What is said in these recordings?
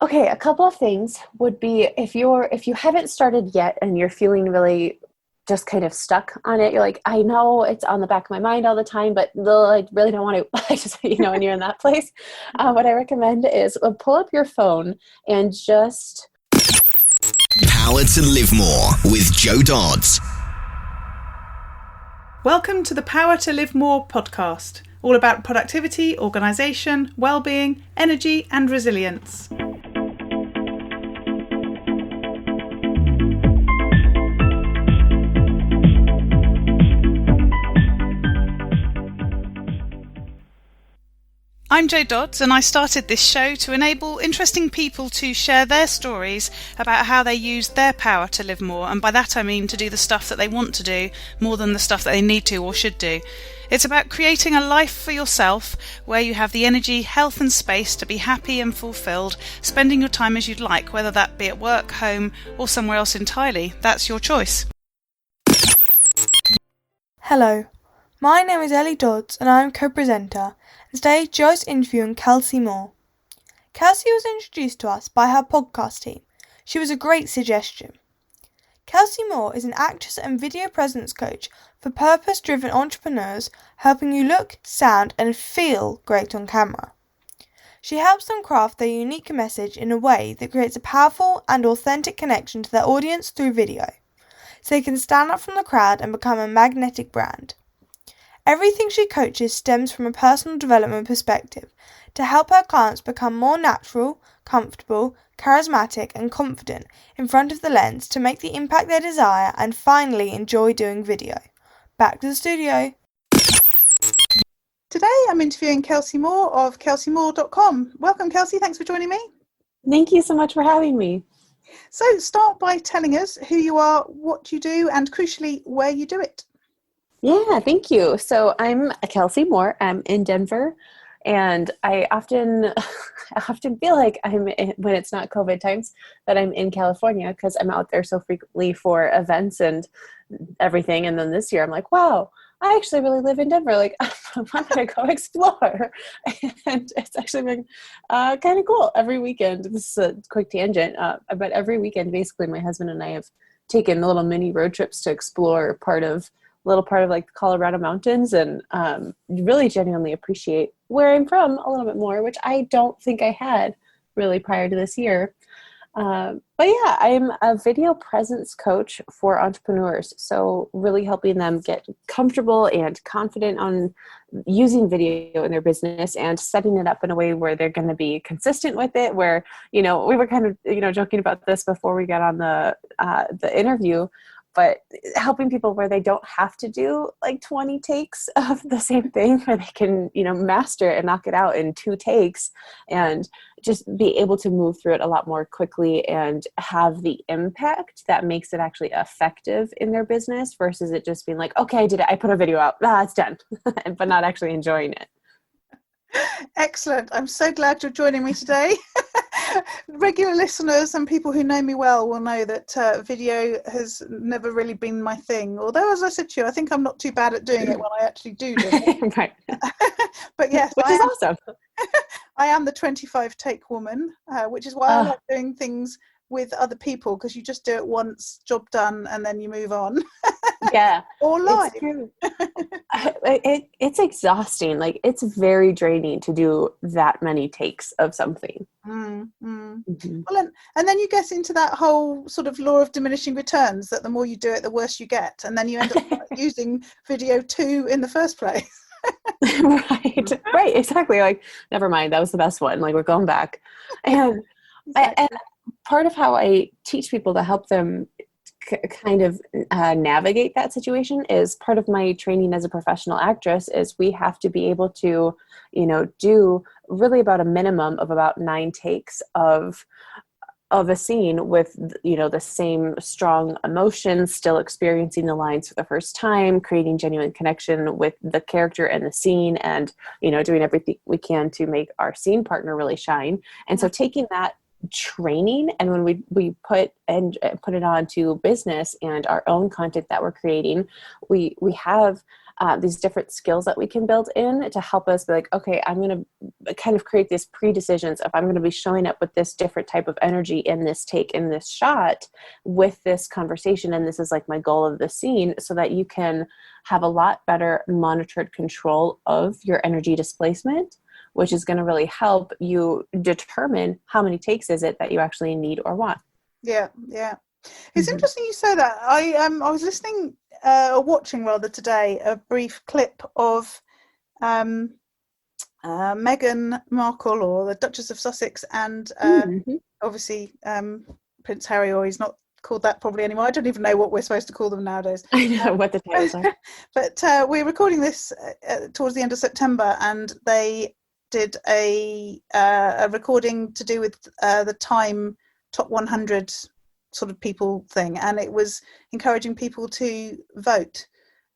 Okay, a couple of things would be if you haven't started yet and you're feeling really just kind of stuck on it, you're like, I know it's on the back of my mind all the time, but I really don't want to. I just, when you're in that place, what I recommend is pull up your phone and just Power to Live More with Joe Dodds. Welcome to the Power to Live More podcast, all about productivity, organisation, well-being, energy and resilience. I'm Jo Dodds, and I started this show to enable interesting people to share their stories about how they use their power to live more, and by that I mean to do the stuff that they want to do more than the stuff that they need to or should do. It's about creating a life for yourself where you have the energy, health and space to be happy and fulfilled, spending your time as you'd like, whether that be at work, home or somewhere else entirely. That's your choice. Hello, my name is Ellie Dodds and I am co-presenter. Today, Jo's interviewing Kellsie Moore. Kellsie was introduced to us by her podcast team. She was a great suggestion. Kellsie Moore is an actress and video presence coach for purpose-driven entrepreneurs, helping you look, sound and feel great on camera. She helps them craft their unique message in a way that creates a powerful and authentic connection to their audience through video, so they can stand out from the crowd and become a magnetic brand. Everything she coaches stems from a personal development perspective to help her clients become more natural, comfortable, charismatic and confident in front of the lens to make the impact they desire and finally enjoy doing video. Back to the studio. Today I'm interviewing Kellsie Moore of KelsieMoore.com. Welcome Kellsie, thanks for joining me. Thank you so much for having me. So start by telling us who you are, what you do and crucially where you do it. Yeah, thank you. So I'm Kellsie Moore. I'm in Denver, and I often feel like when it's not COVID times, that I'm in California because I'm out there so frequently for events and everything. And then this year I'm like, wow, I actually really live in Denver. Like, I'm going to go explore. And it's actually been kind of cool every weekend. This is a quick tangent, but every weekend, basically, my husband and I have taken little mini road trips to explore little part of like the Colorado mountains, and really genuinely appreciate where I'm from a little bit more, which I don't think I had really prior to this year. But yeah, I'm a video presence coach for entrepreneurs. So really helping them get comfortable and confident on using video in their business and setting it up in a way where they're going to be consistent with it, where, we were kind of, joking about this before we got on the interview, but helping people where they don't have to do like 20 takes of the same thing, where they can, master it and knock it out in 2 takes and just be able to move through it a lot more quickly and have the impact that makes it actually effective in their business versus it just being like, okay, I did it. I put a video out. It's done, but not actually enjoying it. Excellent. I'm so glad you're joining me today. Regular listeners and people who know me well will know that video has never really been my thing. Although, as I said to you, I think I'm not too bad at doing it when I actually do it. Right. But yes, which is awesome. I am the 25 take woman, which is why I like doing things with other people, because you just do it once, job done, and then you move on. Yeah. Or live. It's true. It's exhausting. Like, it's very draining to do that many takes of something. Mm-hmm. Well, and then you get into that whole sort of law of diminishing returns, that the more you do it, the worse you get. And then you end up using video 2 in the first place. Right, exactly. Like, never mind, that was the best one. Like, we're going back. And and part of how I teach people to help them kind of navigate that situation is part of my training as a professional actress is we have to be able to, do really about a minimum of about 9 takes of a scene with, the same strong emotions, still experiencing the lines for the first time, creating genuine connection with the character and the scene, and, doing everything we can to make our scene partner really shine. And so taking that training, and when we put it on to business and our own content that we're creating, we have these different skills that we can build in to help us be like, okay, I'm going to kind of create these pre-decisions if I'm going to be showing up with this different type of energy in this take, in this shot, with this conversation, and this is like my goal of the scene, so that you can have a lot better monitored control of your energy displacement, which is going to really help you determine how many takes is it that you actually need or want. Yeah. It's interesting you say that. I was listening or watching rather today a brief clip of Meghan Markle, or the Duchess of Sussex, and obviously Prince Harry, or he's not called that probably anymore. I don't even know what we're supposed to call them nowadays. I know what the titles are. But we're recording this towards the end of September, and they did a recording to do with the Time Top 100 sort of people thing, and it was encouraging people to vote,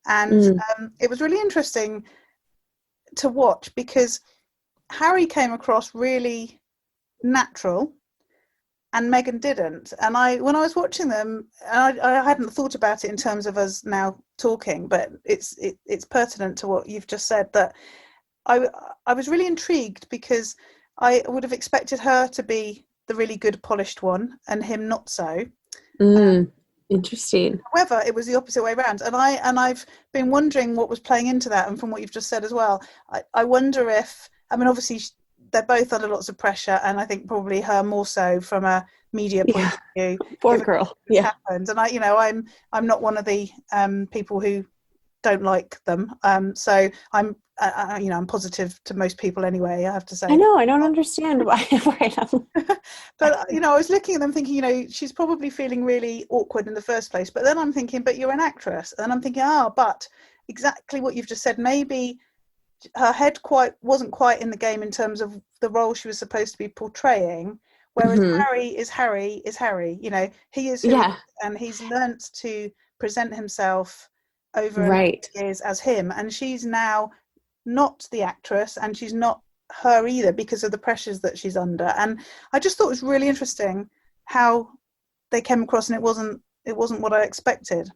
and it was really interesting to watch, because Harry came across really natural and Meghan didn't. And when I was watching them, and I hadn't thought about it in terms of us now talking, but it's pertinent to what you've just said, that I was really intrigued, because I would have expected her to be the really good polished one and him not so. Interesting. However, it was the opposite way around, and I've been wondering what was playing into that. And from what you've just said as well, I wonder if, I mean, obviously they're both under lots of pressure, and I think probably her more so from a media point of view. Poor girl. Yeah. Happened. And I'm not one of the people who don't like them. So I'm positive to most people anyway, I have to say. I know, I don't understand why. But, I was looking at them thinking, she's probably feeling really awkward in the first place. But then I'm thinking, but you're an actress. And then I'm thinking, but exactly what you've just said, maybe her head wasn't quite in the game in terms of the role she was supposed to be portraying. Whereas Harry is Harry. He is who he is, and he's learnt to present himself over years as him. And she's now not the actress, and she's not her either, because of the pressures that she's under. And I just thought it was really interesting how they came across, and it wasn't what I expected.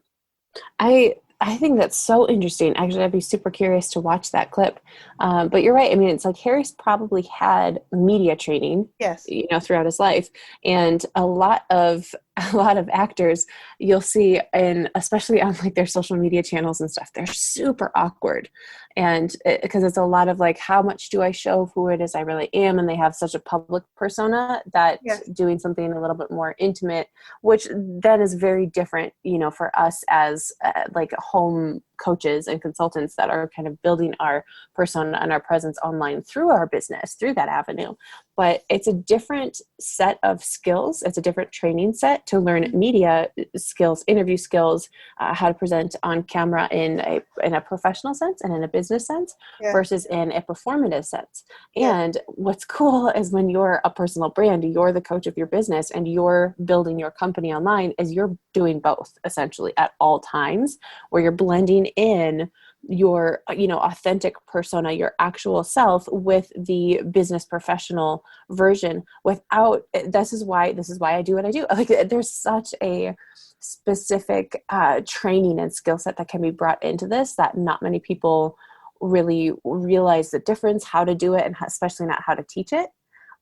I think that's so interesting. Actually, I'd be super curious to watch that clip. But you're right. I mean, it's like Harry's probably had media training, yes, throughout his life, and a lot of actors you'll see, and especially on like their social media channels and stuff, they're super awkward, and because it's a lot of like, how much do I show of who it is I really am, and they have such a public persona that doing something a little bit more intimate, which then is very different, for us as like home coaches and consultants that are kind of building our persona and our presence online through our business, through that avenue. But it's a different set of skills. It's a different training set to learn media skills, interview skills, how to present on camera in a professional sense and in a business sense versus in a performative sense. And what's cool is when you're a personal brand, you're the coach of your business, and you're building your company online, is you're doing both essentially at all times, where you're blending in your authentic persona, your actual self, with the business professional version. This is why I do what I do. Like, there's such a specific training and skill set that can be brought into this, that not many people really realize the difference, how to do it, and especially not how to teach it.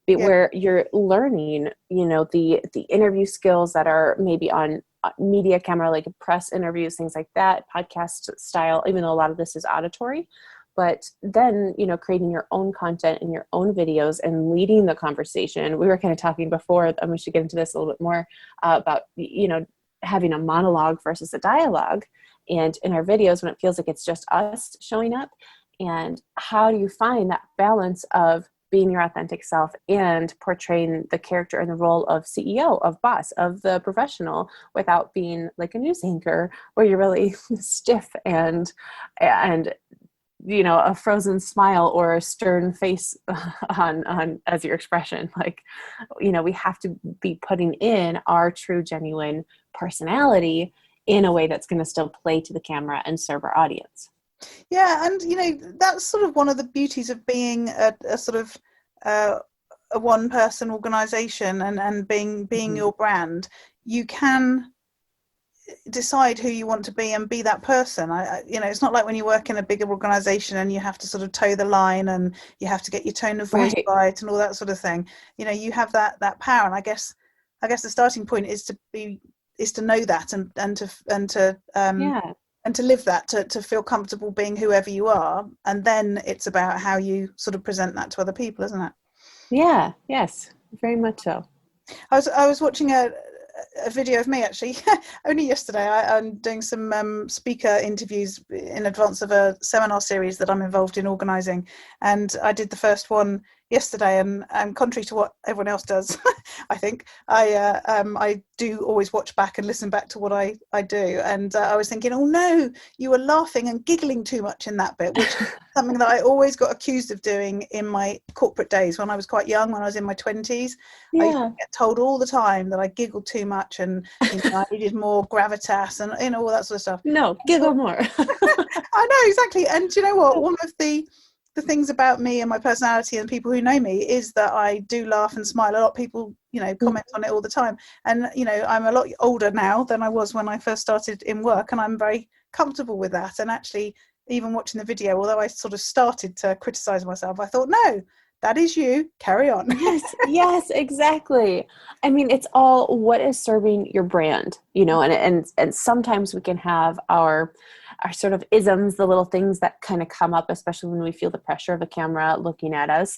Where you're learning, the interview skills that are maybe on media camera, like press interviews, things like that, podcast style, even though a lot of this is auditory. But then, creating your own content and your own videos and leading the conversation. We were kind of talking before, and we should get into this a little bit more, about, having a monologue versus a dialogue. And in our videos, when it feels like it's just us showing up, and how do you find that balance of being your authentic self and portraying the character and the role of CEO, of boss, of the professional, without being like a news anchor where you're really stiff and a frozen smile or a stern face on as your expression. Like, we have to be putting in our true, genuine personality in a way that's going to still play to the camera and serve our audience. Yeah, and that's sort of one of the beauties of being a sort of a one-person organization and being your brand. You can decide who you want to be and be that person. It's not like when you work in a bigger organization and you have to sort of toe the line and you have to get your tone of voice right and all that sort of thing. You have that power, and I guess the starting point is to know that and to live that, to feel comfortable being whoever you are, and then it's about how you sort of present that to other people, isn't it? Yes, very much so. I was watching a video of me actually only yesterday. I'm doing some speaker interviews in advance of a seminar series that I'm involved in organising, and I did the first one yesterday, and contrary to what everyone else does, I think I do always watch back and listen back to what I do, and I was thinking, oh no, you were laughing and giggling too much in that bit, which is something that I always got accused of doing in my corporate days when I was quite young, when I was in my 20s. I used to get told all the time that I giggled too much, and I needed more gravitas and all that sort of stuff. No, giggle more. I know, exactly. And do you know what? One of the things about me and my personality and people who know me is that I do laugh and smile. A lot of people, comment on it all the time. And, I'm a lot older now than I was when I first started in work, and I'm very comfortable with that. And actually, even watching the video, although I sort of started to criticize myself, I thought, no, that is you, carry on. Yes, exactly. I mean, it's all what is serving your brand, and sometimes we can have our sort of isms, the little things that kind of come up, especially when we feel the pressure of a camera looking at us,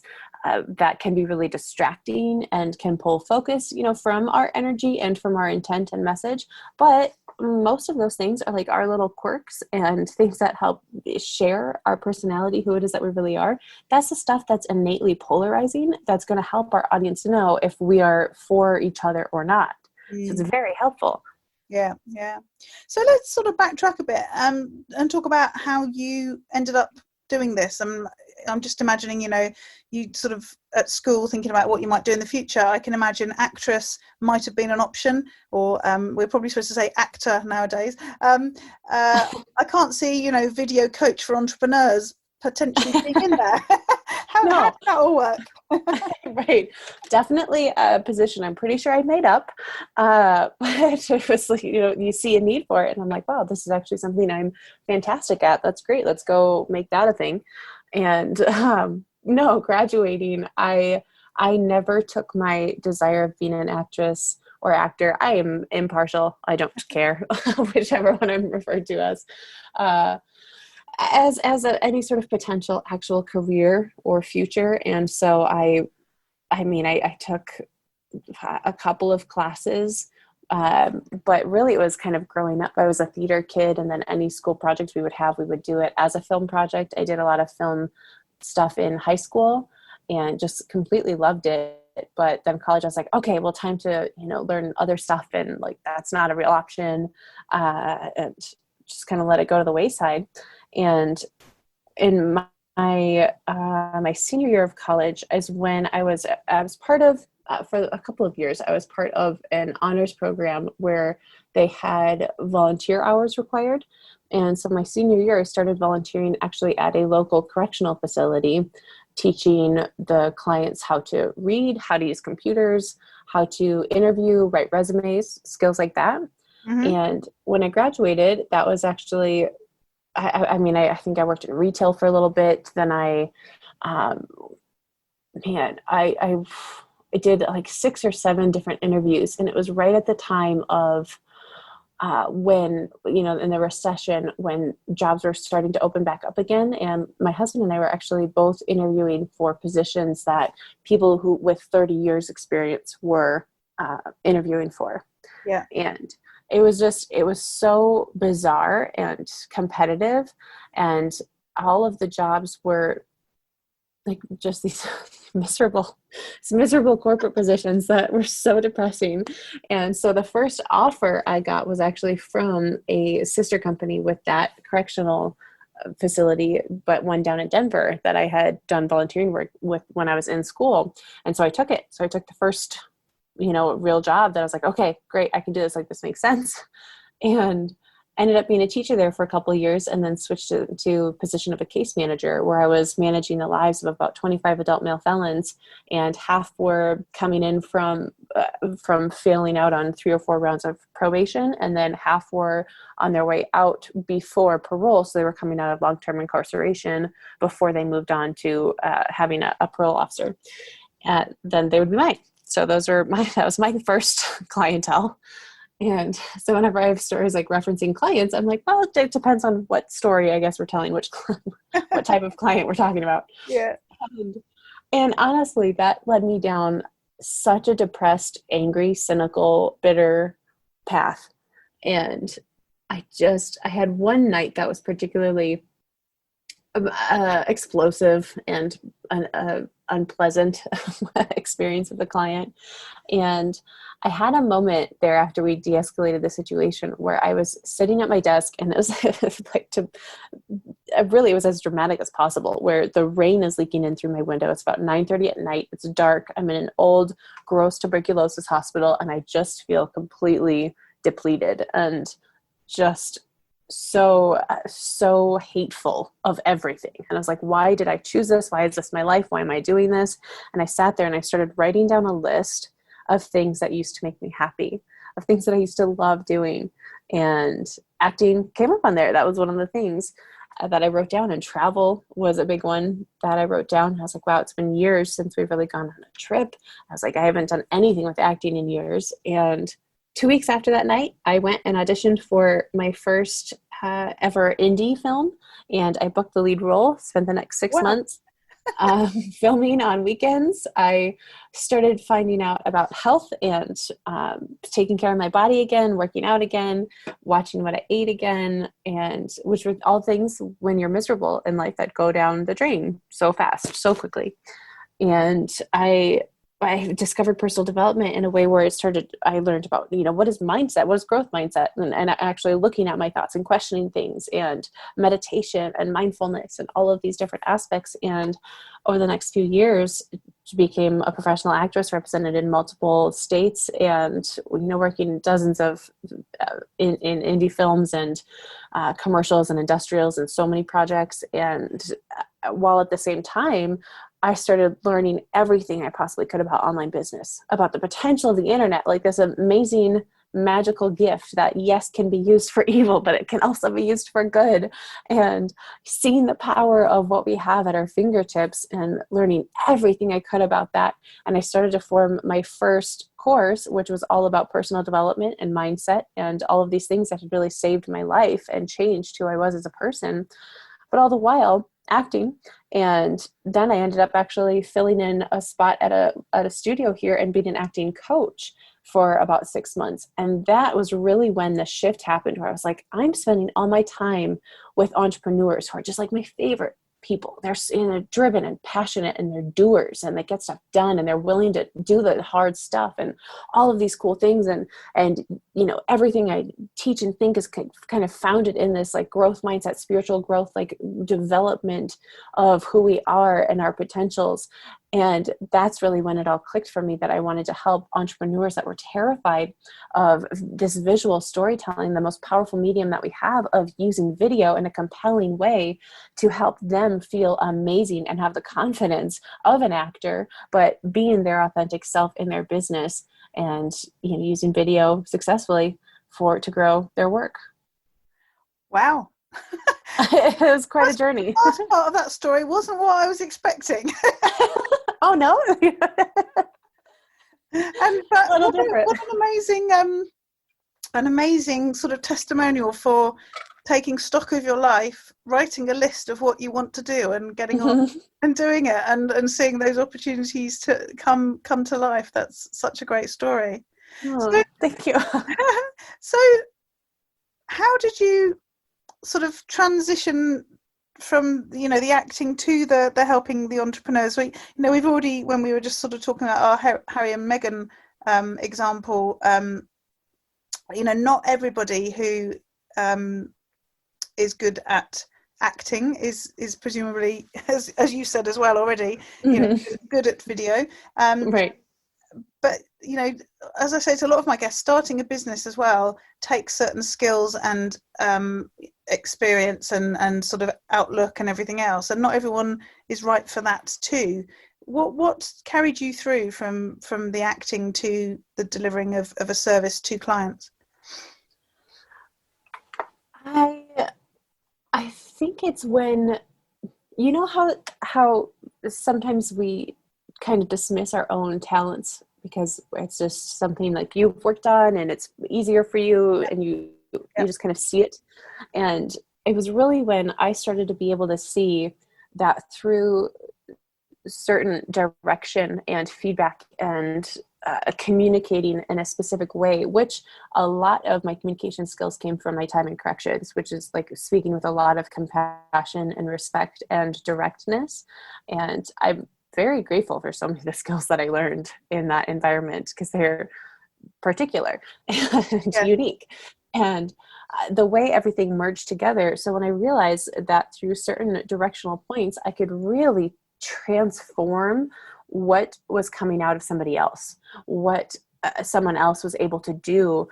that can be really distracting and can pull focus, from our energy and from our intent and message. But most of those things are like our little quirks and things that help share our personality, who it is that we really are. That's the stuff that's innately polarizing. That's going to help our audience to know if we are for each other or not. So it's very helpful. Yeah. So let's sort of backtrack a bit and talk about how you ended up doing this. I'm just imagining, you sort of at school thinking about what you might do in the future. I can imagine actress might have been an option, or we're probably supposed to say actor nowadays. I can't see, video coach for entrepreneurs potentially being in there. How did that all work? Right. Definitely a position I'm pretty sure I made up. But it was like, you see a need for it. And I'm like, wow, this is actually something I'm fantastic at. That's great. Let's go make that a thing. And no, graduating, I never took my desire of being an actress or actor. I am impartial. I don't care, whichever one I'm referred to as any sort of potential actual career or future. And so I took a couple of classes, but really it was kind of growing up. I was a theater kid, and then any school project we would do it as a film project. I did a lot of film stuff in high school and just completely loved it. But then college, I was like, okay, well, time to, learn other stuff. And like, that's not a real option. And just kind of let it go to the wayside. And in my senior year of college is when I was part of, for a couple of years, I was part of an honors program where they had volunteer hours required. And so my senior year, I started volunteering actually at a local correctional facility, teaching the clients how to read, how to use computers, how to interview, write resumes, skills like that. Mm-hmm. And when I graduated, that was actually, I think I worked in retail for a little bit. Then I did like 6 or 7 different interviews, and it was right at the time of when, in the recession, when jobs were starting to open back up again. And my husband and I were actually both interviewing for positions that people who with 30 years experience were interviewing for. Yeah. And it was so bizarre and competitive, and all of the jobs were like just these miserable corporate positions that were so depressing. And so the first offer I got was actually from a sister company with that correctional facility, but one down in Denver that I had done volunteering work with when I was in school. And so I took it. So I took the first real job that I was like, okay, great, I can do this. Like, this makes sense. And ended up being a teacher there for a couple of years, and then switched to a position of a case manager, where I was managing the lives of about 25 adult male felons, and half were coming in from from failing out on 3 or 4 rounds of probation, and then half were on their way out before parole. So they were coming out of long-term incarceration before they moved on to having a parole officer. Then they would be mine. So that was my first clientele. And so whenever I have stories like referencing clients, I'm like, well, it depends on what story I guess we're telling, what type of client we're talking about. Yeah. And honestly, that led me down such a depressed, angry, cynical, bitter path. And I had one night that was particularly explosive and unpleasant experience with the client. And I had a moment there after we de-escalated the situation where I was sitting at my desk, and it was it was as dramatic as possible, where the rain is leaking in through my window. It's about 9:30 at night. It's dark. I'm in an old, gross tuberculosis hospital, and I just feel completely depleted and just so hateful of everything. And I was like, why did I choose this? Why is this my life? Why am I doing this? And I sat there and I started writing down a list of things that used to make me happy, of things that I used to love doing. And acting came up on there. That was one of the things that I wrote down, and travel was a big one that I wrote down. I was like, wow, it's been years since we've really gone on a trip. I was like, I haven't done anything with acting in years. And 2 weeks after that night, I went and auditioned for my first ever indie film, and I booked the lead role, spent the next 6 months filming on weekends. I started finding out about health and taking care of my body again, working out again, watching what I ate again, and which were all things when you're miserable in life that go down the drain so fast, so quickly. And I discovered personal development in a way where I learned about, what is mindset, what is growth mindset, and actually looking at my thoughts and questioning things, and meditation and mindfulness and all of these different aspects. And over the next few years, became a professional actress, represented in multiple states, and, working dozens of in indie films and commercials and industrials and so many projects. And while at the same time, I started learning everything I possibly could about online business, about the potential of the internet, like this amazing magical gift that, yes, can be used for evil, but it can also be used for good. And seeing the power of what we have at our fingertips and learning everything I could about that. And I started to form my first course, which was all about personal development and mindset and all of these things that had really saved my life and changed who I was as a person. But all the while, acting. And then I ended up actually filling in a spot at a studio here and being an acting coach for about 6 months. And that was really when the shift happened, where I was like, I'm spending all my time with entrepreneurs who are just like my favorite people. They're driven and passionate, and they're doers, and they get stuff done, and they're willing to do the hard stuff and all of these cool things. And everything I teach and think is kind of founded in this like growth mindset, spiritual growth, like development of who we are and our potentials. And that's really when it all clicked for me, that I wanted to help entrepreneurs that were terrified of this visual storytelling, the most powerful medium that we have, of using video in a compelling way to help them feel amazing and have the confidence of an actor, but being their authentic self in their business, and using video successfully to grow their work. Wow. It was quite a journey. The last part of that story wasn't what I was expecting. Oh no. But what an amazing sort of testimonial for taking stock of your life, writing a list of what you want to do, and getting on and doing it, and seeing those opportunities to come to life. That's such a great story. Oh, thank you. So how did you sort of transition from the acting to the helping the entrepreneurs? We've already, when we were just sort of talking about our Harry and Meghan example, not everybody who is good at acting is presumably, as you said as well already, good at video. Right. But as I say to a lot of my guests, starting a business as well takes certain skills and experience and sort of outlook and everything else, and not everyone is right for that too. What carried you through from the acting to the delivering of a service to clients? I think it's when, you know, how sometimes we kind of dismiss our own talents because it's just something like you've worked on and it's easier for you, and you just kind of see it. And it was really when I started to be able to see that through certain direction and feedback and communicating in a specific way, which a lot of my communication skills came from my time in corrections, which is like speaking with a lot of compassion and respect and directness. And I'm very grateful for so many of the skills that I learned in that environment, because they're particular and unique. And the way everything merged together. So when I realized that through certain directional points, I could really transform what was coming out of somebody else, what someone else was able to do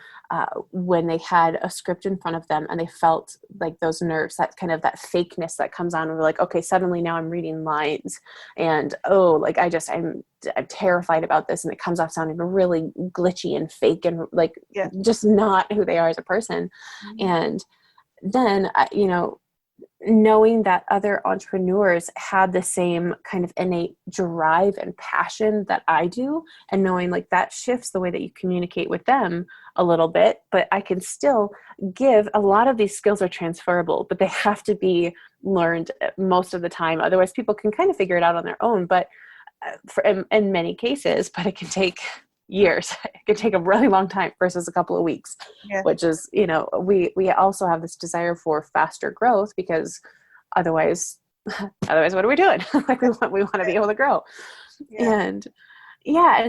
when they had a script in front of them and they felt like those nerves, that kind of that fakeness that comes on, and we're like, okay, suddenly now I'm reading lines and like I'm terrified about this, and it comes off sounding really glitchy and fake and like just not who they are as a person. Mm-hmm. And then knowing that other entrepreneurs had the same kind of innate drive and passion that I do, and knowing like that shifts the way that you communicate with them a little bit, but I can still give. A lot of these skills are transferable, but they have to be learned most of the time. Otherwise people can kind of figure it out on their own, but in many cases, but it can take years. It could take a really long time versus a couple of weeks, which is, we also have this desire for faster growth, because otherwise what are we doing? Like we want to be able to grow. And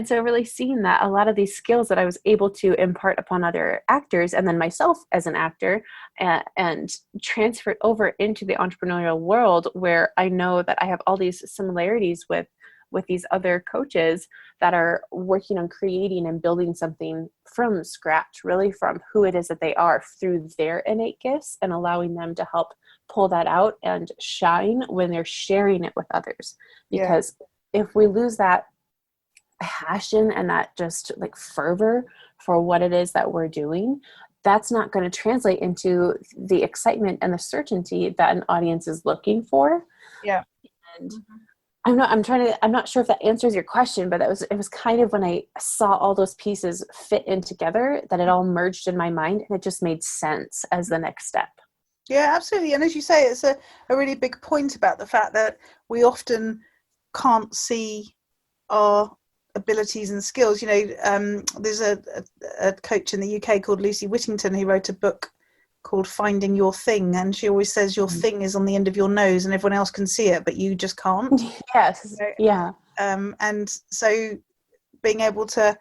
so really seeing that a lot of these skills that I was able to impart upon other actors, and then myself as an actor, and transfer it over into the entrepreneurial world, where I know that I have all these similarities with these other coaches that are working on creating and building something from scratch, really from who it is that they are through their innate gifts, and allowing them to help pull that out and shine when they're sharing it with others. Because if we lose that passion and that just like fervor for what it is that we're doing, that's not going to translate into the excitement and the certainty that an audience is looking for. And I'm not sure if that answers your question, but it was kind of when I saw all those pieces fit in together that it all merged in my mind, and it just made sense as the next step. Yeah, absolutely. And as you say, it's a really big point about the fact that we often can't see our abilities and skills. There's a coach in the UK called Lucy Whittington who wrote a book called Finding Your Thing, and she always says your thing is on the end of your nose and everyone else can see it, but you just can't. Yes. And so being able to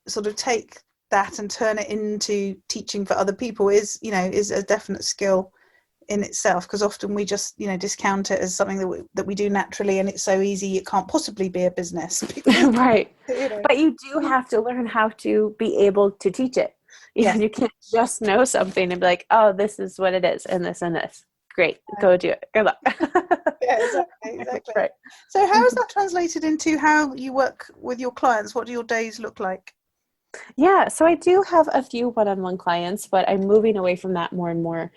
sort of take that and turn it into teaching for other people is a definite skill in itself, because often we just discount it as something that we do naturally, and it's so easy it can't possibly be a business. Right. But you do have to learn how to be able to teach it. You can't just know something and be like, oh, this is what it is, and this and this. Great, go do it. Good luck. Exactly. Right. So how is that translated into how you work with your clients? What do your days look like? Yeah, so I do have a few one-on-one clients, but I'm moving away from that more and more.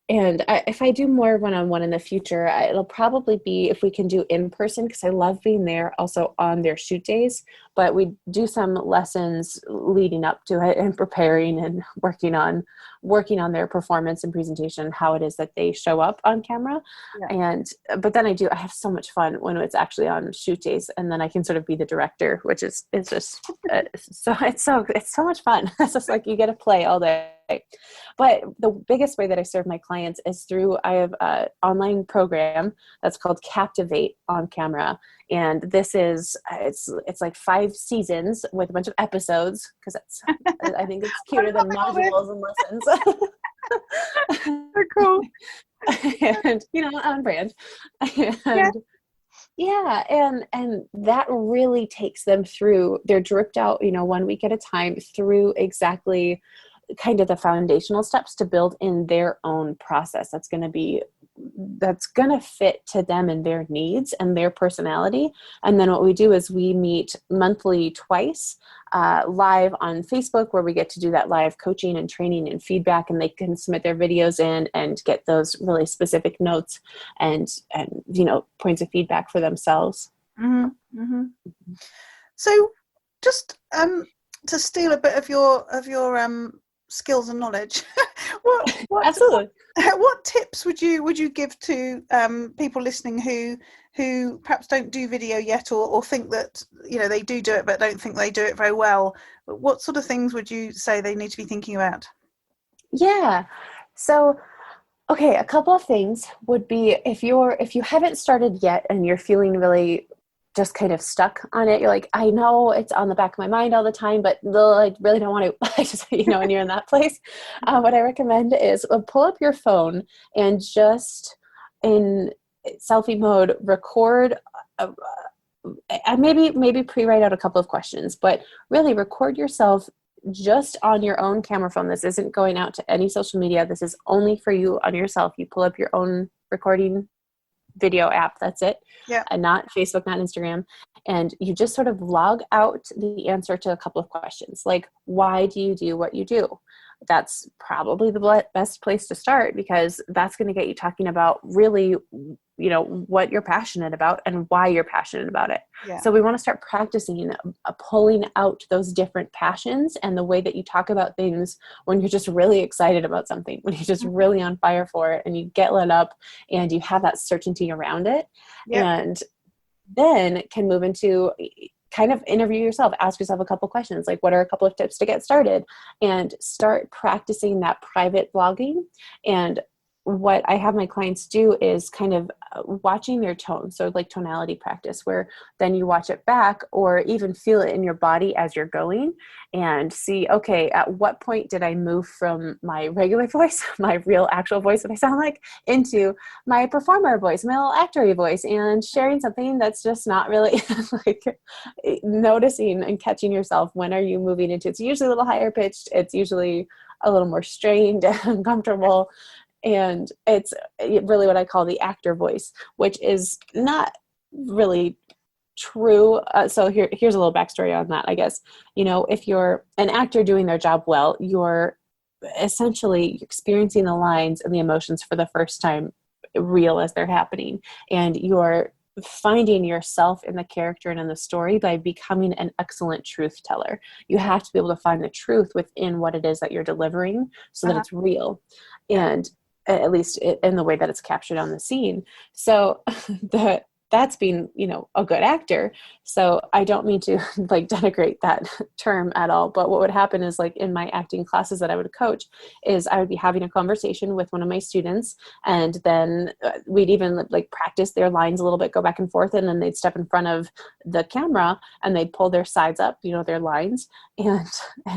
And if I do more one-on-one in the future, it'll probably be if we can do in person, because I love being there also on their shoot days. But we do some lessons leading up to it and preparing and working on their performance and presentation, how it is that they show up on camera. But then I have so much fun when it's actually on shoot days, and then I can sort of be the director, which is just it's so much fun. It's just like you get to play all day. But the biggest way that I serve my clients is I have an online program that's called Captivate on Camera. And this is, it's like 5 seasons with a bunch of episodes, because I think it's cuter than modules and lessons. They're cool. And, on brand. And that really takes them through, they're dripped out, 1 week at a time through exactly kind of the foundational steps to build in their own process. That's going to be that's going to fit to them and their needs and their personality. And then what we do is we meet monthly twice live on Facebook, where we get to do that live coaching and training and feedback, and they can submit their videos in and get those really specific notes and points of feedback for themselves. Mm-hmm. Mm-hmm. So just to steal a bit of your skills and knowledge, Absolutely. What tips would you give to people listening who perhaps don't do video yet, or think that they do it but don't think they do it very well? What sort of things would you say they need to be thinking about? Yeah. So, okay, a couple of things would be, if you haven't started yet and you're feeling really just kind of stuck on it, you're like, I know it's on the back of my mind all the time, but I really don't want to, when you're in that place, what I recommend is pull up your phone and just in selfie mode, record, maybe pre-write out a couple of questions, but really record yourself just on your own camera phone. This isn't going out to any social media. This is only for you on yourself. You pull up your own recording video app, that's it. Yeah. And not Facebook, not Instagram. And you just sort of log out the answer to a couple of questions, like, why do you do what you do? That's probably the best place to start, because that's going to get you talking about really, what you're passionate about and why you're passionate about it. Yeah. So we want to start practicing pulling out those different passions and the way that you talk about things when you're just really excited about something, when you're just really on fire for it and you get lit up and you have that certainty around it. Yep. And then can move into kind of interview yourself, ask yourself a couple questions, like, what are a couple of tips to get started, and start practicing that private vlogging. And what I have my clients do is kind of watching their tone. So like tonality practice, where then you watch it back or even feel it in your body as you're going and see, okay, at what point did I move from my regular voice, my real actual voice that I sound like, into my performer voice, my little actory voice, and sharing something that's just not really like noticing and catching yourself. When are you moving into, it's usually a little higher pitched. It's usually a little more strained and uncomfortable. And it's really what I call the actor voice, which is not really true. So here's a little backstory on that, I guess. If you're an actor doing their job well, you're essentially experiencing the lines and the emotions for the first time, real as they're happening. And you're finding yourself in the character and in the story by becoming an excellent truth teller. You have to be able to find the truth within what it is that you're delivering so that it's real. And at least in the way that it's captured on the scene. So that's being, a good actor. So I don't mean to denigrate that term at all, but what would happen is, in my acting classes that I would coach, is I would be having a conversation with one of my students, and then we'd even practice their lines a little bit, go back and forth, and then they'd step in front of the camera and they'd pull their sides up, their lines, and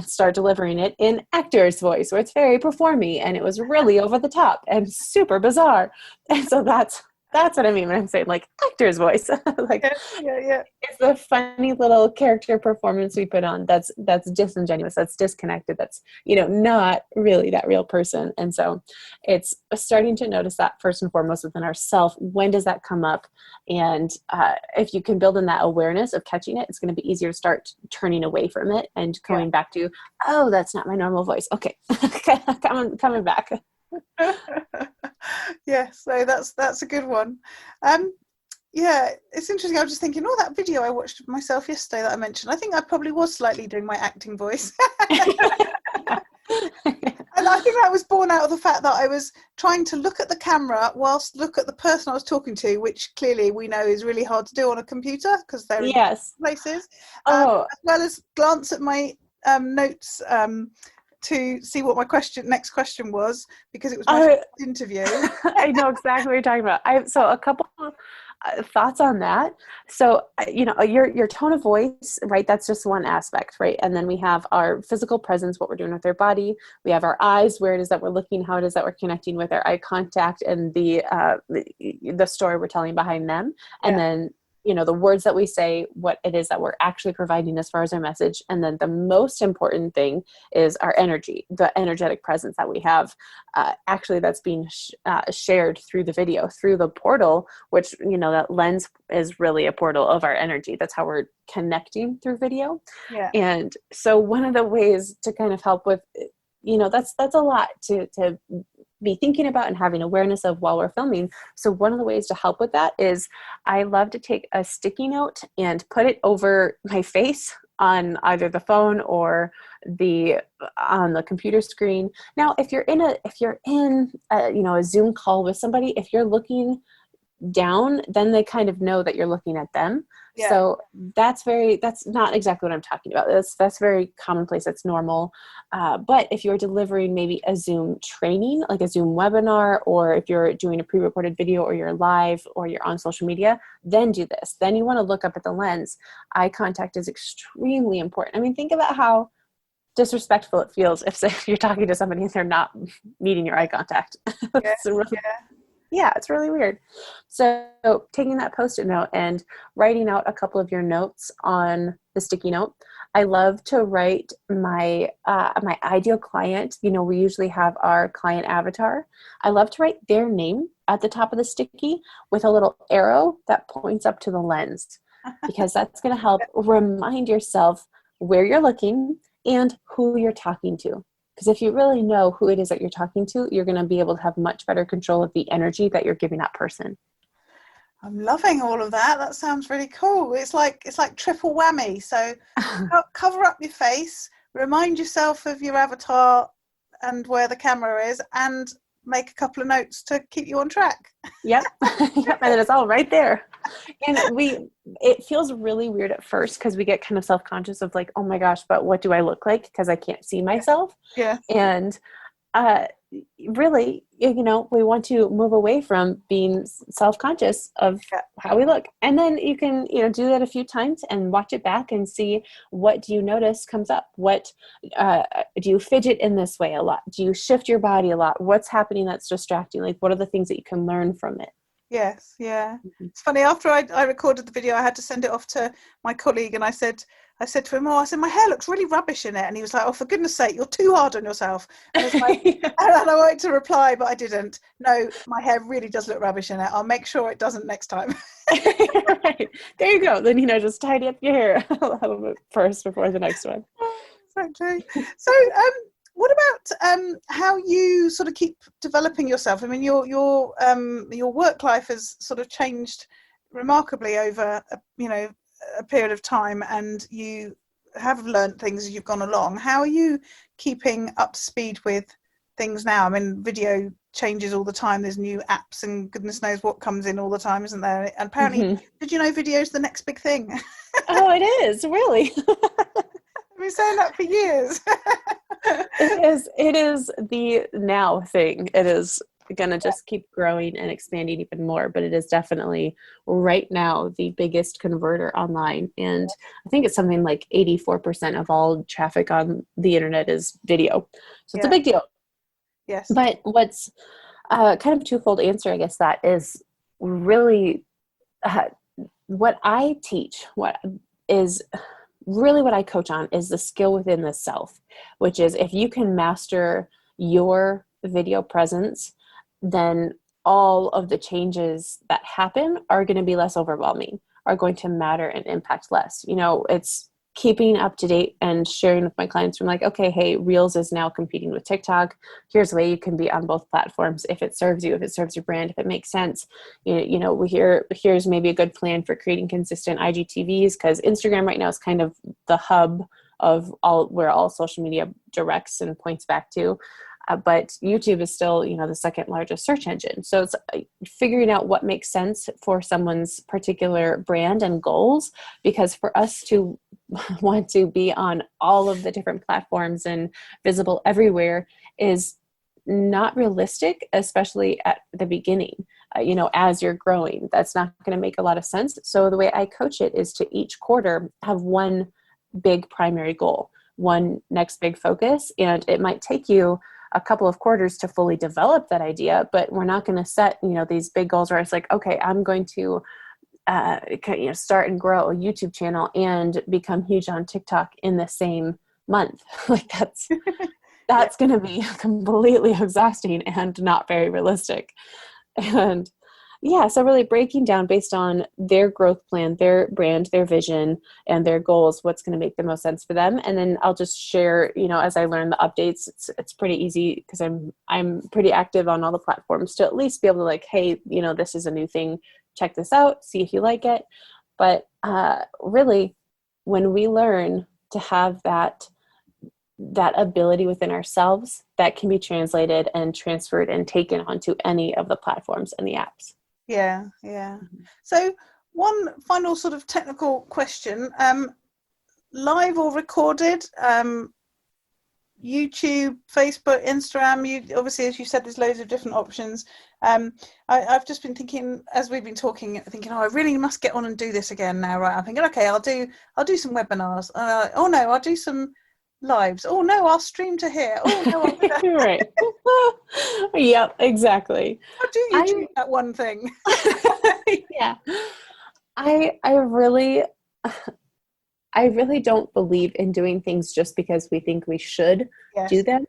start delivering it in actor's voice, where it's very performy, and it was really over the top and super bizarre. And so that's what I mean when I'm saying actor's voice. Yeah. It's a funny little character performance we put on that's disingenuous, that's disconnected, that's not really that real person. And so it's starting to notice that first and foremost within ourselves. When does that come up? And if you can build in that awareness of catching it, it's going to be easier to start turning away from it and going back to, oh, that's not my normal voice. Okay, coming back. Yeah, so that's a good one. It's interesting. I was just thinking, that video I watched of myself yesterday that I mentioned, I think I probably was slightly doing my acting voice. And I think that was born out of the fact that I was trying to look at the camera whilst look at the person I was talking to, which clearly we know is really hard to do on a computer because they're in places. As well as glance at my notes to see what my next question was, because it was my interview. I know exactly what you're talking about. So a couple of thoughts on that. So, your tone of voice, right? That's just one aspect, right? And then we have our physical presence, what we're doing with our body. We have our eyes, where it is that we're looking, how it is that we're connecting with our eye contact, and the story we're telling behind them. And then the words that we say, what it is that we're actually providing as far as our message. And then the most important thing is our energy, the energetic presence that we have, actually that's being shared through the video, through the portal, which, that lens is really a portal of our energy. That's how we're connecting through video. Yeah. And so one of the ways to kind of help with, that's a lot to be thinking about and having awareness of while we're filming. So one of the ways to help with that is I love to take a sticky note and put it over my face on either the phone or on the computer screen. Now, if you're in a Zoom call with somebody, if you're looking down, then they kind of know that you're looking at them. Yeah. So that's not exactly what I'm talking about. That's very commonplace. That's normal. But if you're delivering maybe a Zoom training, like a Zoom webinar, or if you're doing a pre-recorded video or you're live or you're on social media, then do this. Then you want to look up at the lens. Eye contact is extremely important. I mean, think about how disrespectful it feels if you're talking to somebody and they're not meeting your eye contact. Yeah, it's really weird. So taking that Post-it note and writing out a couple of your notes on the sticky note. I love to write my ideal client. We usually have our client avatar. I love to write their name at the top of the sticky with a little arrow that points up to the lens, because that's going to help remind yourself where you're looking and who you're talking to. Because if you really know who it is that you're talking to, you're going to be able to have much better control of the energy that you're giving that person. I'm loving all of that. That sounds really cool. It's like triple whammy. So cover up your face, remind yourself of your avatar and where the camera is, and make a couple of notes to keep you on track. Yep. Yep. And it's all right there. And it feels really weird at first because we get kind of self-conscious of like, oh my gosh, but what do I look like? Because I can't see myself. Yeah. And really, we want to move away from being self-conscious of how we look. And then you can, do that a few times and watch it back and see, what do you notice comes up? What, do you fidget in this way a lot? Do you shift your body a lot? What's happening that's distracting? Like, what are the things that you can learn from it? Yes. Yeah. It's funny. After I recorded the video, I had to send it off to my colleague, and I said to him, my hair looks really rubbish in it. And he was like, oh, for goodness sake, you're too hard on yourself. And I was like, and I wanted to reply, but I didn't. No, my hair really does look rubbish in it. I'll make sure it doesn't next time. Right. There you go. Then, just tidy up your hair a little bit first before the next one. Exactly. So, what about how you sort of keep developing yourself? I mean, your work life has sort of changed remarkably over a period of time, and you have learned things as you've gone along. How are you keeping up to speed with things now? I mean, video changes all the time. There's new apps and goodness knows what comes in all the time, isn't there? And apparently, Did you know video's the next big thing? Oh, it is, really. I've been saying that for years. It is the now thing. It is going to just keep growing and expanding even more, but it is definitely right now the biggest converter online. And I think it's something like 84% of all traffic on the internet is video. So it's a big deal. Yes. But what's kind of a twofold answer, I guess, that is really what I teach, what I coach on is the skill within the self, which is if you can master your video presence, then all of the changes that happen are going to be less overwhelming, are going to matter and impact less. It's keeping up to date and sharing with my clients from like, okay, hey, Reels is now competing with TikTok. Here's a way you can be on both platforms if it serves you, if it serves your brand, if it makes sense. Here's maybe a good plan for creating consistent IGTVs, because Instagram right now is kind of the hub of where all social media directs and points back to. But YouTube is still, the second largest search engine. So it's figuring out what makes sense for someone's particular brand and goals, because for us to want to be on all of the different platforms and visible everywhere is not realistic, especially at the beginning. As you're growing, that's not going to make a lot of sense. So the way I coach it is to each quarter have one big primary goal, one next big focus. And it might take you a couple of quarters to fully develop that idea, but we're not going to set, these big goals where it's like, okay, I'm going to start and grow a YouTube channel and become huge on TikTok in the same month. Like that's going to be completely exhausting and not very realistic. And yeah, so really breaking down based on their growth plan, their brand, their vision, and their goals, what's going to make the most sense for them. And then I'll just share, as I learn the updates, it's pretty easy because I'm pretty active on all the platforms to at least be able to like, hey, this is a new thing. Check this out, see if you like it. But really, when we learn to have that ability within ourselves, that can be translated and transferred and taken onto any of the platforms and the apps. Yeah. So one final sort of technical question, live or recorded, YouTube, Facebook, Instagram, you obviously, as you said, there's loads of different options. I've just been thinking, as we've been talking, I really must get on and do this again now, right? I'm thinking, okay, I'll do some webinars. Oh no, I'll do some lives. Oh no, I'll stream to here. Oh no, I'll do that. Right. Yep, exactly. How do you do that one thing? Yeah. I really don't believe in doing things just because we think we should do them,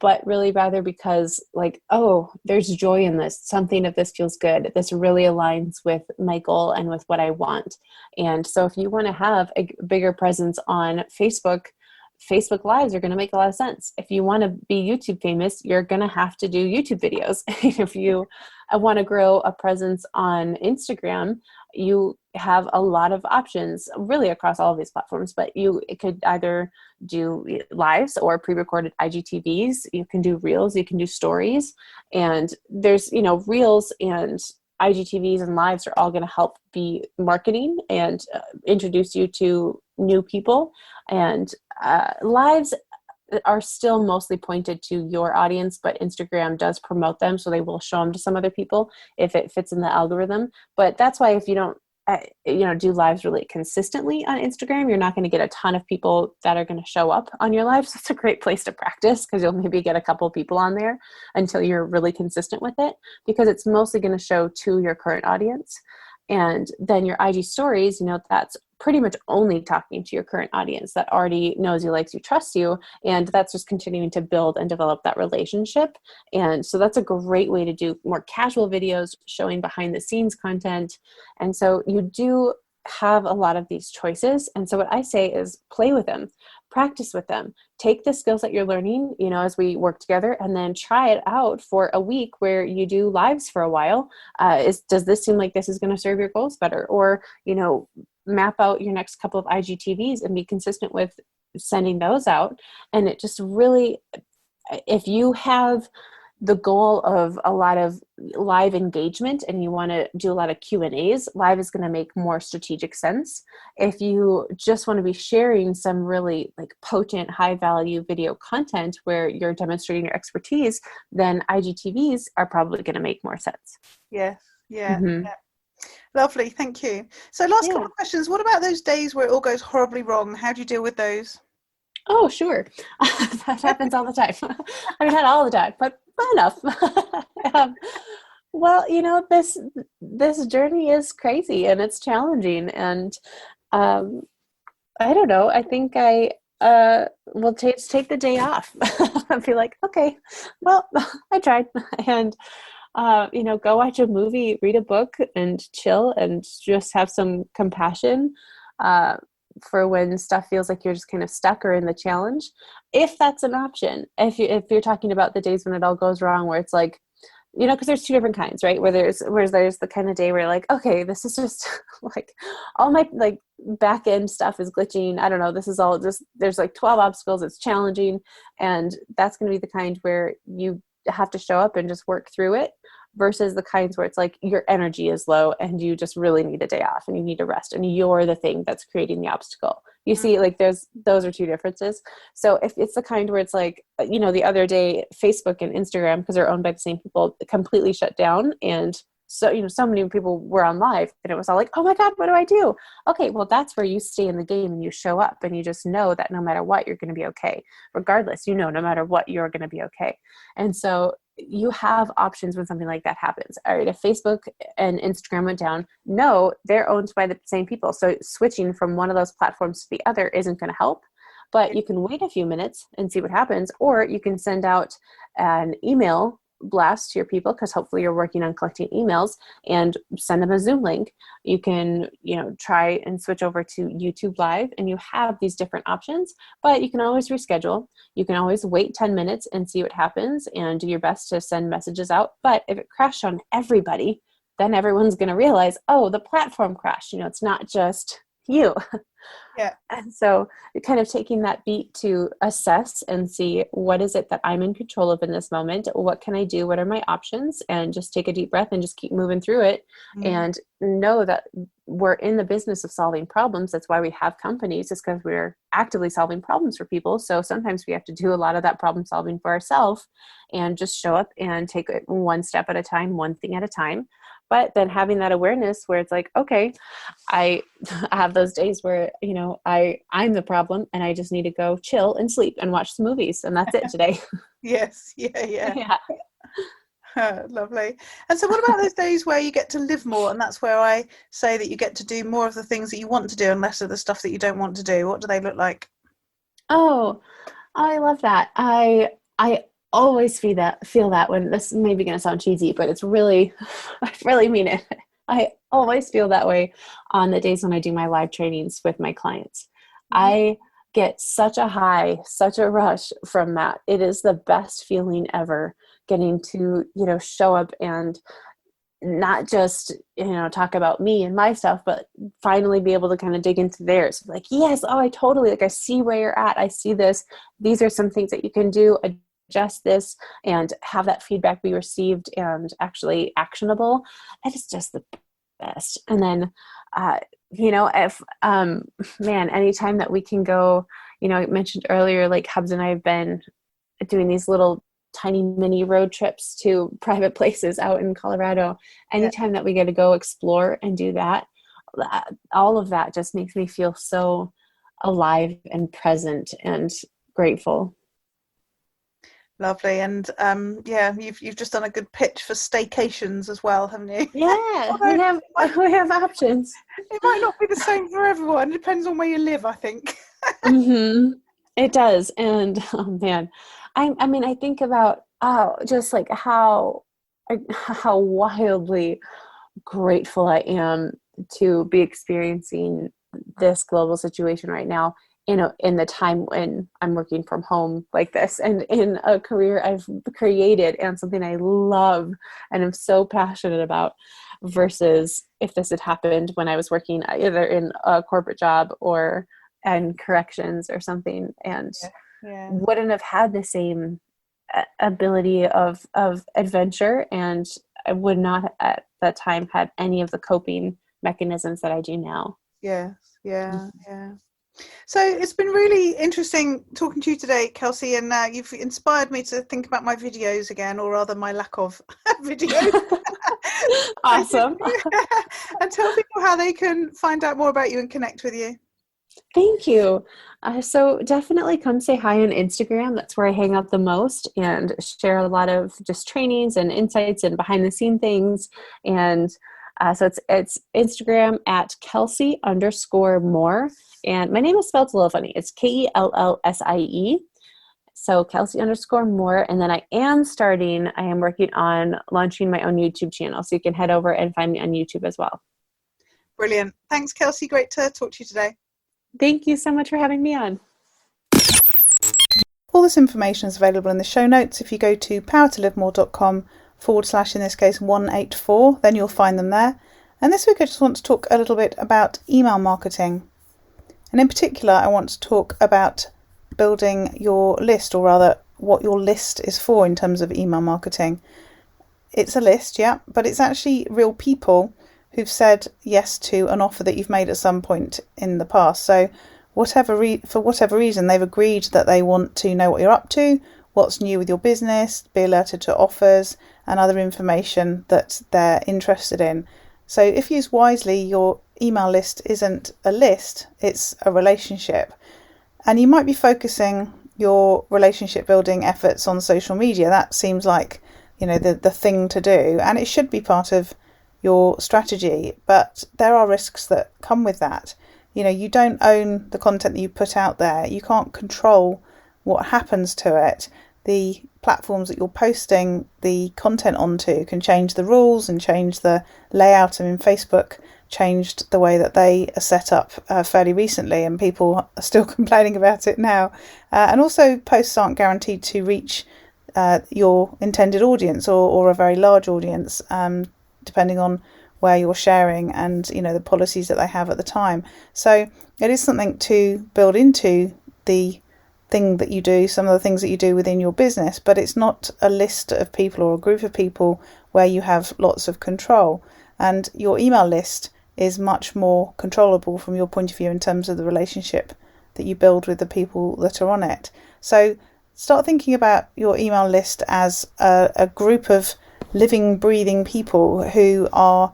but really rather because like, oh, there's joy in this. Something of this feels good. This really aligns with my goal and with what I want. And so if you want to have a bigger presence on Facebook Lives are going to make a lot of sense. If you want to be YouTube famous, you're going to have to do YouTube videos. If you want to grow a presence on Instagram, you have a lot of options really across all of these platforms, but it could either do lives or pre-recorded IGTVs. You can do reels, you can do stories, and there's, reels and IGTVs and lives are all going to help be marketing and introduce you to new people. And lives are still mostly pointed to your audience, but Instagram does promote them, so they will show them to some other people if it fits in the algorithm. But that's why if you don't do lives really consistently on Instagram, you're not going to get a ton of people that are going to show up on your lives. It's a great place to practice because you'll maybe get a couple people on there until you're really consistent with it, because it's mostly going to show to your current audience. And then your IG stories, that's pretty much only talking to your current audience that already knows you, likes you, trusts you. And that's just continuing to build and develop that relationship. And so that's a great way to do more casual videos showing behind the scenes content. And so you do have a lot of these choices. And so what I say is play with them, practice with them, take the skills that you're learning, as we work together, and then try it out for a week where you do lives for a while. Does this seem like this is going to serve your goals better? Or, map out your next couple of IGTVs and be consistent with sending those out. And it just really, if you have the goal of a lot of live engagement and you want to do a lot of Q&As, live is going to make more strategic sense. If you just want to be sharing some really like potent, high value video content where you're demonstrating your expertise, then IGTVs are probably going to make more sense. Yes. Yeah. Mm-hmm. Yeah. Lovely. Thank you. So last couple of questions. What about those days where it all goes horribly wrong? How do you deal with those? Oh, sure. That happens all the time. I mean, not all the time, but enough. Well, this journey is crazy and it's challenging. And I don't know. I think I will take the day off. I'll be like, okay, well, I tried. And go watch a movie, read a book, and chill, and just have some compassion for when stuff feels like you're just kind of stuck or in the challenge, if that's an option. If you're talking about the days when it all goes wrong, where it's like, because there's two different kinds, right? Where there's the kind of day where you're like, okay, this is just like all my like back end stuff is glitching. I don't know. This is all just, there's like 12 obstacles. It's challenging. And that's going to be the kind where you have to show up and just work through it, versus the kinds where it's like your energy is low and you just really need a day off and you need to rest and you're the thing that's creating the obstacle. You see, like those are two differences. So if it's the kind where it's like, the other day, Facebook and Instagram, because they're owned by the same people, completely shut down. And so, so many people were on live and it was all like, oh my God, what do I do? Okay, well, that's where you stay in the game and you show up and you just know that no matter what, you're going to be okay. Regardless, no matter what, you're going to be okay. And so you have options when something like that happens. All right, if Facebook and Instagram went down, no, they're owned by the same people. So switching from one of those platforms to the other isn't going to help. But you can wait a few minutes and see what happens, or you can send out an email blast to your people, because hopefully you're working on collecting emails, and send them a Zoom link. You can, try and switch over to YouTube Live, and you have these different options, but you can always reschedule. You can always wait 10 minutes and see what happens and do your best to send messages out. But if it crashed on everybody, then everyone's going to realize, oh, the platform crashed. It's not just you. Yeah. And so kind of taking that beat to assess and see, what is it that I'm in control of in this moment? What can I do? What are my options? And just take a deep breath and just keep moving through it. And know that we're in the business of solving problems. That's why we have companies, is because we're actively solving problems for people. So sometimes we have to do a lot of that problem solving for ourselves, and just show up and take it one step at a time, one thing at a time. But then having that awareness where it's like, okay, I have those days where, I'm the problem, and I just need to go chill and sleep and watch some movies. And that's it today. Yes. Yeah. Yeah. Lovely. And so what about those days where you get to live more? And that's where I say that you get to do more of the things that you want to do and less of the stuff that you don't want to do. What do they look like? Oh, I love that. I always feel that when, this may be going to sound cheesy, but it's really, I really mean it. I always feel that way on the days when I do my live trainings with my clients. I get such a high, such a rush from that. It is the best feeling ever, getting to, show up and not just, talk about me and my stuff, but finally be able to kind of dig into theirs. Like, yes, oh, I totally, I see where you're at. I see this. These are some things that you can do. Adjust this, and have that feedback be received and actually actionable. That is just the best. And then, if, anytime that we can go, I mentioned earlier, like Hubs and I have been doing these little tiny mini road trips to private places out in Colorado. Anytime that we get to go explore and do that, all of that just makes me feel so alive and present and grateful. Lovely. And you've just done a good pitch for staycations as well, haven't you? Yeah, we have options. It might not be the same for everyone. It depends on where you live, I think. It does. And oh man, I think about just like how wildly grateful I am to be experiencing this global situation right now, in the time when I'm working from home like this, and in a career I've created and something I love and I'm so passionate about, versus if this had happened when I was working either in a corporate job or in corrections or something, and wouldn't have had the same ability of adventure, and I would not at that time had any of the coping mechanisms that I do now. Yeah. So it's been really interesting talking to you today, Kellsie, and you've inspired me to think about my videos again, or rather my lack of videos. Awesome. And tell people how they can find out more about you and connect with you. Thank you. So definitely come say hi on Instagram. That's where I hang out the most and share a lot of just trainings and insights and behind the scene things. And so it's Instagram at Kellsie_Moore. And my name is spelled a little funny. It's Kellsie. So Kellsie_Moore. And then I am working on launching my own YouTube channel. So you can head over and find me on YouTube as well. Brilliant. Thanks, Kellsie. Great to talk to you today. Thank you so much for having me on. All this information is available in the show notes. If you go to powertolivemore.com / in this case 184, then you'll find them there. And this week I just want to talk a little bit about email marketing. And in particular, I want to talk about building your list, or rather what your list is for in terms of email marketing. It's a list, yeah, but it's actually real people who've said yes to an offer that you've made at some point in the past. So for whatever reason, they've agreed that they want to know what you're up to, what's new with your business, be alerted to offers and other information that they're interested in. So if used wisely, your email list isn't a list, it's a relationship. And you might be focusing your relationship building efforts on social media. That seems like the thing to do, and it should be part of your strategy. But there are risks that come with that. You don't own the content that you put out there. You can't control what happens to it. The platforms that you're posting the content onto can change the rules and change the layout. I mean, Facebook changed the way that they are set up fairly recently, and people are still complaining about it now. And also, posts aren't guaranteed to reach your intended audience or a very large audience, depending on where you're sharing and the policies that they have at the time. So it is something to build into the thing that you do, some of the things that you do within your business, but it's not a list of people or a group of people where you have lots of control. And your email list is much more controllable from your point of view in terms of the relationship that you build with the people that are on it. So start thinking about your email list as a group of living, breathing people who are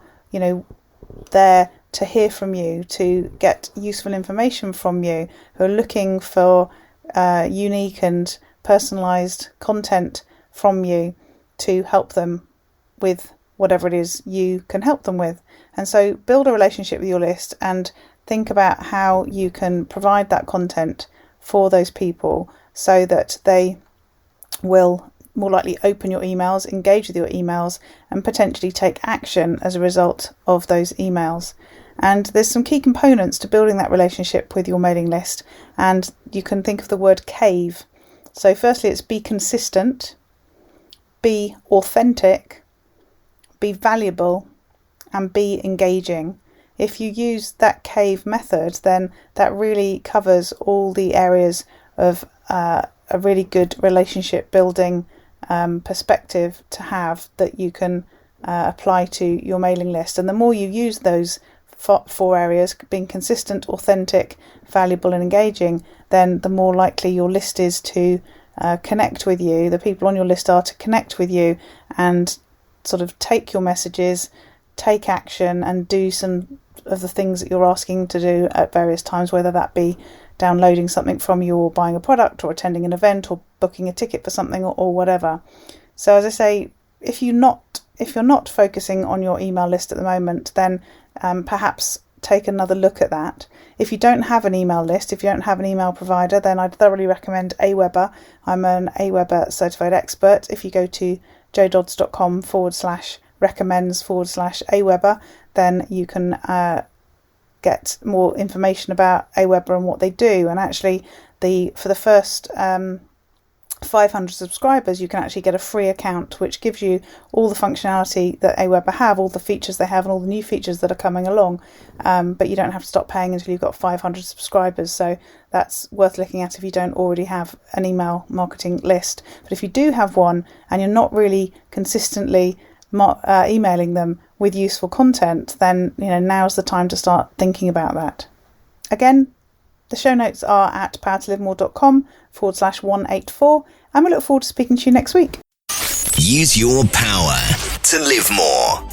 there to hear from you, to get useful information from you, who are looking for unique and personalised content from you to help them with whatever it is you can help them with. And so build a relationship with your list and think about how you can provide that content for those people so that they will more likely open your emails, engage with your emails, and potentially take action as a result of those emails. And there's some key components to building that relationship with your mailing list, and you can think of the word CAVE. So firstly, it's be consistent, be authentic, be valuable, and be engaging. If you use that CAVE method, then that really covers all the areas of a really good relationship building perspective to have that you can apply to your mailing list. And the more you use those four areas, being consistent, authentic, valuable and engaging, then the more likely your list is to connect with you. The people on your list are to connect with you and sort of take your messages, take action and do some of the things that you're asking to do at various times, whether that be downloading something from you or buying a product or attending an event or booking a ticket for something or whatever. So as I say, if you're not focusing on your email list at the moment, then perhaps take another look at that. If you don't have an email list, if you don't have an email provider, then I'd thoroughly recommend Aweber. I'm an Aweber certified expert. If you go to joedodds.com/recommends/Aweber, then you can get more information about Aweber and what they do. And actually, for the first 500 subscribers, you can actually get a free account which gives you all the functionality that Aweber have, all the features they have and all the new features that are coming along, but you don't have to stop paying until you've got 500 subscribers. So that's worth looking at if you don't already have an email marketing list. But if you do have one and you're not really consistently emailing them with useful content, then now's the time to start thinking about that. Again, the show notes are at powertolivemore.com/184, and we look forward to speaking to you next week. Use your power to live more.